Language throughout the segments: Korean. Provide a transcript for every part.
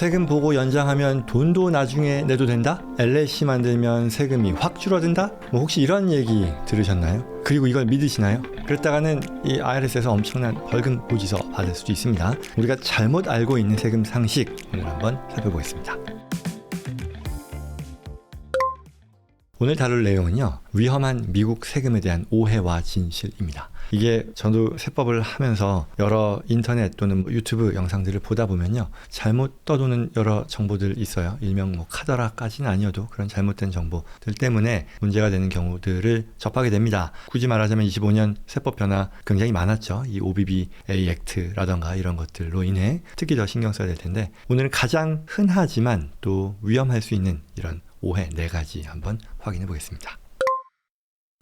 세금 보고 연장하면 돈도 나중에 내도 된다? LLC 만들면 세금이 확 줄어든다? 뭐 혹시 이런 얘기 들으셨나요? 그리고 이걸 믿으시나요? 그랬다가는 이 IRS에서 엄청난 벌금 고지서 받을 수도 있습니다. 우리가 잘못 알고 있는 세금 상식 오늘 한번 살펴보겠습니다. 오늘 다룰 내용은요, 위험한 미국 세금에 대한 오해와 진실입니다. 이게 저도 세법을 하면서 여러 인터넷 또는 유튜브 영상들을 보다 보면요, 잘못 떠도는 여러 정보들 있어요. 일명 뭐 카더라까지는 아니어도 그런 잘못된 정보들 때문에 문제가 되는 경우들을 접하게 됩니다. 굳이 말하자면 25년 세법 변화 굉장히 많았죠. 이 OBBA 액트라던가 이런 것들로 인해 특히 더 신경 써야 될 텐데, 오늘은 가장 흔하지만 또 위험할 수 있는 이런 오해 4가지 한번 확인해 보겠습니다.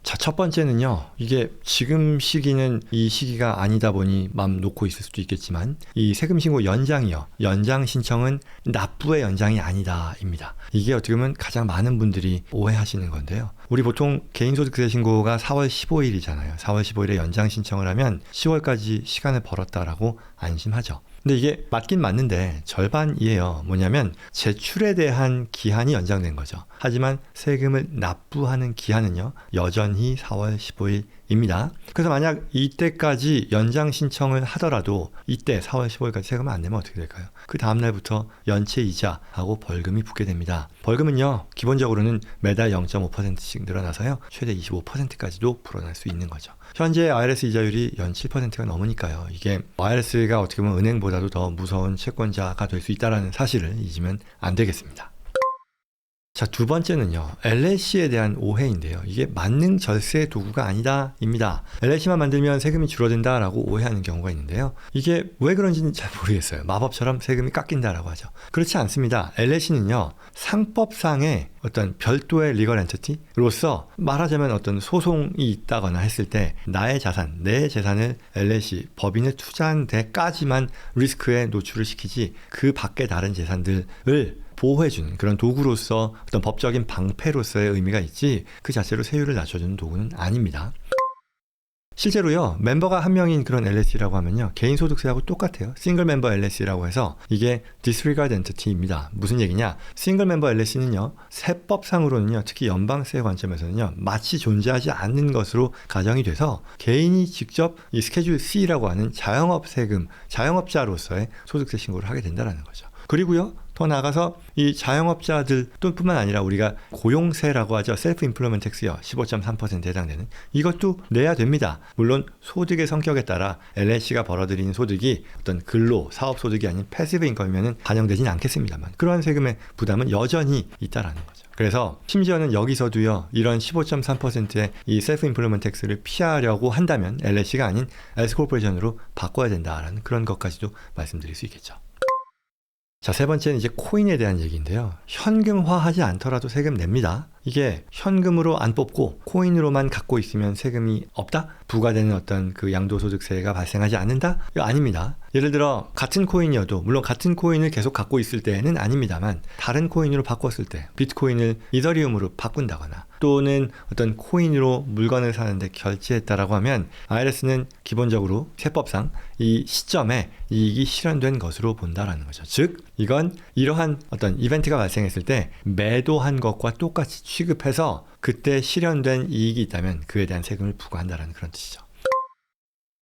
자, 첫 번째는요, 이게 지금 시기는 이 시기가 아니다 보니 마음 놓고 있을 수도 있겠지만, 이 세금신고 연장이요, 연장 신청은 납부의 연장이 아니다 입니다. 이게 어떻게 보면 가장 많은 분들이 오해하시는 건데요, 우리 보통 개인소득세 신고가 4월 15일이잖아요 4월 15일에 연장 신청을 하면 10월까지 시간을 벌었다라고 안심하죠. 근데 이게 맞긴 맞는데 절반이에요. 뭐냐면 제출에 대한 기한이 연장된 거죠. 하지만 세금을 납부하는 기한은요, 여전히 4월 15일입니다. 그래서 만약 이때까지 연장 신청을 하더라도 이때 4월 15일까지 세금을 안 내면 어떻게 될까요? 그 다음날부터 연체 이자하고 벌금이 붙게 됩니다. 벌금은요, 기본적으로는 매달 0.5%씩 늘어나서요, 최대 25%까지도 불어날 수 있는 거죠. 현재 IRS 이자율이 연 7%가 넘으니까요, 이게 IRS가 어떻게 보면 은행보다도 더 무서운 채권자가 될 수 있다는 사실을 잊으면 안 되겠습니다. 자, 두 번째는요, LLC에 대한 오해인데요, 이게 만능 절세 도구가 아니다 입니다. LLC만 만들면 세금이 줄어든다 라고 오해하는 경우가 있는데요, 이게 왜 그런지는 잘 모르겠어요. 마법처럼 세금이 깎인다라고 하죠. 그렇지 않습니다. LLC는요, 상법상의 어떤 별도의 리걸 엔티티로서 말하자면 어떤 소송이 있다거나 했을 때 나의 자산, 내 재산을 LLC, 법인에 투자한 데까지만 리스크에 노출을 시키지 그 밖의 다른 재산들을 보호해주는 그런 도구로서 어떤 법적인 방패로서의 의미가 있지, 그 자체로 세율을 낮춰주는 도구는 아닙니다. 실제로요, 멤버가 한 명인 그런 LLC라고 하면요, 개인소득세하고 똑같아요. 싱글 멤버 LLC라고 해서 이게 disregard entity입니다. 무슨 얘기냐? 싱글 멤버 LLC는요, 세법상으로는요, 특히 연방세 관점에서는요, 마치 존재하지 않는 것으로 가정이 돼서 개인이 직접 이 스케줄 C라고 하는 자영업 세금, 자영업자로서의 소득세 신고를 하게 된다는 거죠. 그리고요, 더 나아가서 이 자영업자들 뿐만 아니라 우리가 고용세라고 하죠. 셀프 임플로먼트 텍스요. 15.3%에 해당되는 이것도 내야 됩니다. 물론 소득의 성격에 따라 LLC가 벌어들이는 소득이 어떤 근로, 사업 소득이 아닌 패시브 인컴이면 반영되진 않겠습니다만, 그러한 세금의 부담은 여전히 있다라는 거죠. 그래서 심지어는 여기서도요, 이런 15.3%의 이 셀프 임플로먼트 텍스를 피하려고 한다면 LLC가 아닌 S코퍼레이션으로 바꿔야 된다라는 그런 것까지도 말씀드릴 수 있겠죠. 자, 세 번째는 이제 코인에 대한 얘기인데요, 현금화하지 않더라도 세금 냅니다. 이게 현금으로 안 뽑고 코인으로만 갖고 있으면 세금이 없다? 부과되는 어떤 그 양도소득세가 발생하지 않는다? 이거 아닙니다. 예를 들어 같은 코인이어도, 물론 같은 코인을 계속 갖고 있을 때는 아닙니다만, 다른 코인으로 바꿨을 때 비트코인을 이더리움으로 바꾼다거나 또는 어떤 코인으로 물건을 사는데 결제했다라고 하면 IRS는 기본적으로 세법상 이 시점에 이익이 실현된 것으로 본다라는 거죠. 즉 이건 이러한 어떤 이벤트가 발생했을 때 매도한 것과 똑같이 취급해서 그때 실현된 이익이 있다면 그에 대한 세금을 부과한다라는 그런 뜻이죠.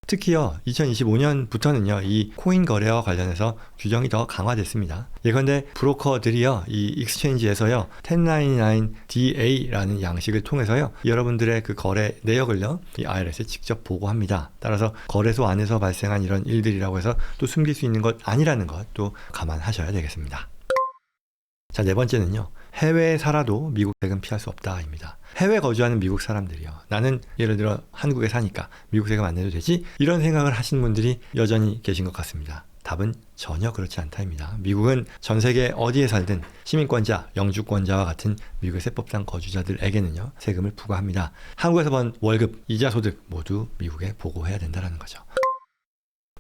특히요, 2025년부터는요, 이 코인 거래와 관련해서 규정이 더 강화됐습니다. 예컨대 브로커들이요, 이 익스체인지에서요, 1099DA라는 양식을 통해서요, 여러분들의 그 거래 내역을요, 이 IRS에 직접 보고합니다. 따라서 거래소 안에서 발생한 이런 일들이라고 해서 또 숨길 수 있는 것 아니라는 것도 감안하셔야 되겠습니다. 자, 네 번째는요, 해외에 살아도 미국 세금 피할 수 없다입니다. 해외 거주하는 미국 사람들이요, 나는 예를 들어 한국에 사니까 미국 세금 안 내도 되지? 이런 생각을 하시는 분들이 여전히 계신 것 같습니다. 답은 전혀 그렇지 않다입니다. 미국은 전 세계 어디에 살든 시민권자, 영주권자와 같은 미국의 세법상 거주자들에게는요, 세금을 부과합니다. 한국에서 번 월급, 이자 소득 모두 미국에 보고해야 된다는 거죠.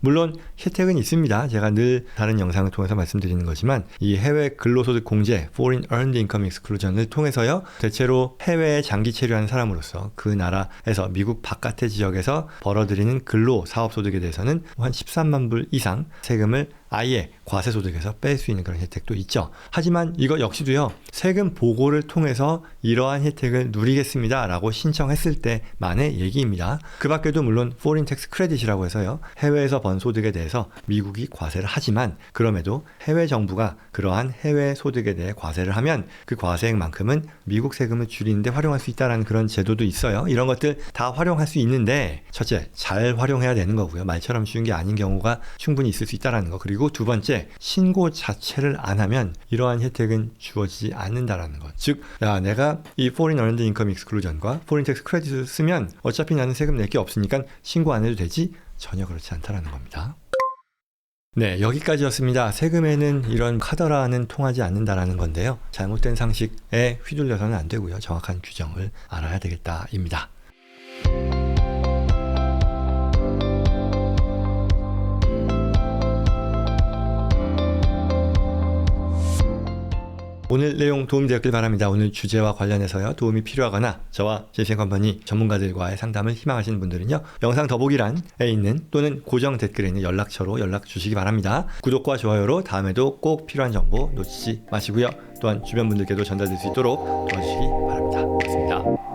물론 혜택은 있습니다. 제가 늘 다른 영상을 통해서 말씀드리는 거지만, 이 해외 근로소득 공제 Foreign Earned Income Exclusion을 통해서요, 대체로 해외에 장기 체류한 사람으로서 그 나라에서 미국 바깥의 지역에서 벌어들이는 근로 사업소득에 대해서는 한 13만 불 이상 세금을 아예 과세소득에서 뺄 수 있는 그런 혜택도 있죠. 하지만 이거 역시도요, 세금 보고를 통해서 이러한 혜택을 누리겠습니다 라고 신청했을 때만의 얘기입니다. 그 밖에도 물론 Foreign Tax Credit이라고 해서요, 해외에서 번 소득에 대해서 미국이 과세를 하지만 그럼에도 해외 정부가 그러한 해외 소득에 대해 과세를 하면 그 과세액만큼은 미국 세금을 줄이는데 활용할 수 있다는 그런 제도도 있어요. 이런 것들 다 활용할 수 있는데, 첫째, 잘 활용해야 되는 거고요. 말처럼 쉬운 게 아닌 경우가 충분히 있을 수 있다는 거. 그리고 두 번째, 신고 자체를 안 하면 이러한 혜택은 주어지지 않는다라는 것. 즉, 야, 내가 이 Foreign Earned Income Exclusion과 Foreign Tax Credit을 쓰면 어차피 나는 세금 낼 게 없으니까 신고 안 해도 되지? 전혀 그렇지 않다라는 겁니다. 네, 여기까지였습니다. 세금에는 이런 카더라는 통하지 않는다라는 건데요. 잘못된 상식에 휘둘려서는 안 되고요. 정확한 규정을 알아야 되겠다입니다. 오늘 내용 도움이 되었길 바랍니다. 오늘 주제와 관련해서요, 도움이 필요하거나 저와 제시컴퍼니 전문가들과의 상담을 희망하시는 분들은요, 영상 더보기란에 있는 또는 고정 댓글에 있는 연락처로 연락 주시기 바랍니다. 구독과 좋아요로 다음에도 꼭 필요한 정보 놓치지 마시고요. 또한 주변 분들께도 전달될 수 있도록 도와주시기 바랍니다. 고맙습니다.